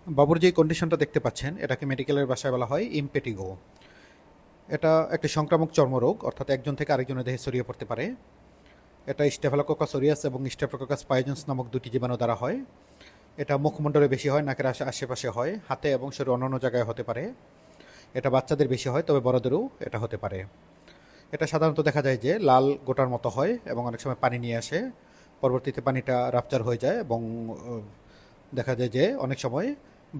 বাবুর যে কন্ডিশনটা দেখতে পাচ্ছেন এটাকে মেডিকেলের ভাষায় বলা হয় ইমপেটিগো। এটা একটি সংক্রামক চর্মরোগ, অর্থাৎ একজন থেকে আরেকজনের দেহে ছড়িয়ে পড়তে পারে। এটা স্টেফিলোকোকাস অরিয়াস এবং স্টেফিলোকোকাস পাইজন্স নামক দুটি জীবাণু দ্বারা হয়। এটা মুখমণ্ডলে বেশি হয়, নাকের আশেপাশে হয়, হাতে এবং শরীরের অন্যান্য জায়গায় হতে পারে। এটা বাচ্চাদের বেশি হয়, তবে বড়দেরও এটা হতে পারে। এটা সাধারণত দেখা যায় যে লাল গোটার মতো হয় এবং অনেক সময় পানি নিয়ে আসে। পরবর্তীতে পানিটা রাপচার হয়ে যায় এবং দেখা যায় যে অনেক সময়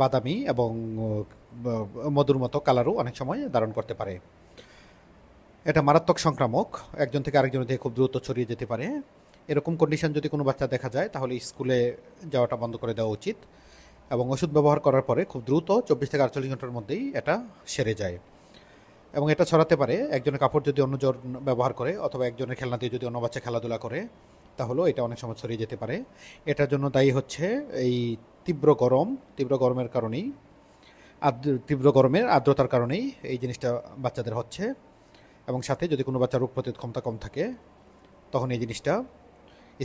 বাদামি এবং মধুর মতো কালারও অনেক সময় ধারণ করতে পারে। এটা মারাত্মক সংক্রামক, একজন থেকে আরেকজনের দেহে খুব দ্রুত ছড়িয়ে যেতে পারে। এরকম কন্ডিশন যদি কোনো বাচ্চা দেখা যায় তাহলে স্কুলে যাওয়াটা বন্ধ করে দেওয়া উচিত এবং ওষুধ ব্যবহার করার পরে খুব দ্রুত 24 থেকে 48 ঘন্টার মধ্যেই এটা সেরে যায়। এবং এটা ছড়াতে পারে একজনের কাপড় যদি অন্যজন ব্যবহার করে অথবা একজনের খেলনা দিয়ে যদি অন্য বাচ্চা খেলাধুলা করে, তাহলেও এটা অনেক সময় ছড়িয়ে যেতে পারে। এটার জন্য দায়ী হচ্ছে এই তীব্র গরমের কারণেই, তীব্র গরমের আর্দ্রতার কারণেই এই জিনিসটা বাচ্চাদের হচ্ছে। এবং সাথে যদি কোনো বাচ্চার রোগ প্রতিরোধ ক্ষমতা কম থাকে তখন এই জিনিসটা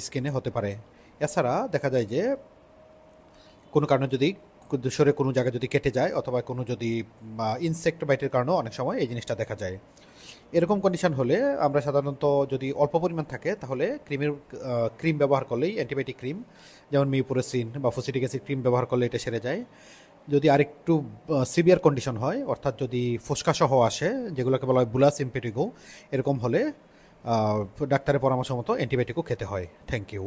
স্কিনে হতে পারে। এছাড়া দেখা যায় যে কোনো কারণে যদি শরীরে কোনো জায়গায় যদি কেটে যায় অথবা কোনো যদি ইনসেক্ট বাইটের কারণেও অনেক সময় এই জিনিসটা দেখা যায়। এরকম কন্ডিশন হলে আমরা সাধারণত যদি অল্প পরিমাণ থাকে তাহলে ক্রিম ব্যবহার করলেই, অ্যান্টিবায়োটিক ক্রিম যেমন মিউপুরেসিন বা ফুসিটিক অ্যাসিড ক্রিম ব্যবহার করলে এটা সেরে যায়। যদি আরেকটু সিভিয়ার কন্ডিশন হয়, অর্থাৎ যদি ফোসকাসহ আসে, যেগুলোকে বলা হয় বুলাস ইম্পেটিগো, এরকম হলে ডাক্তারের পরামর্শ মতো অ্যান্টিবায়োটিকও খেতে হয়। Thank you.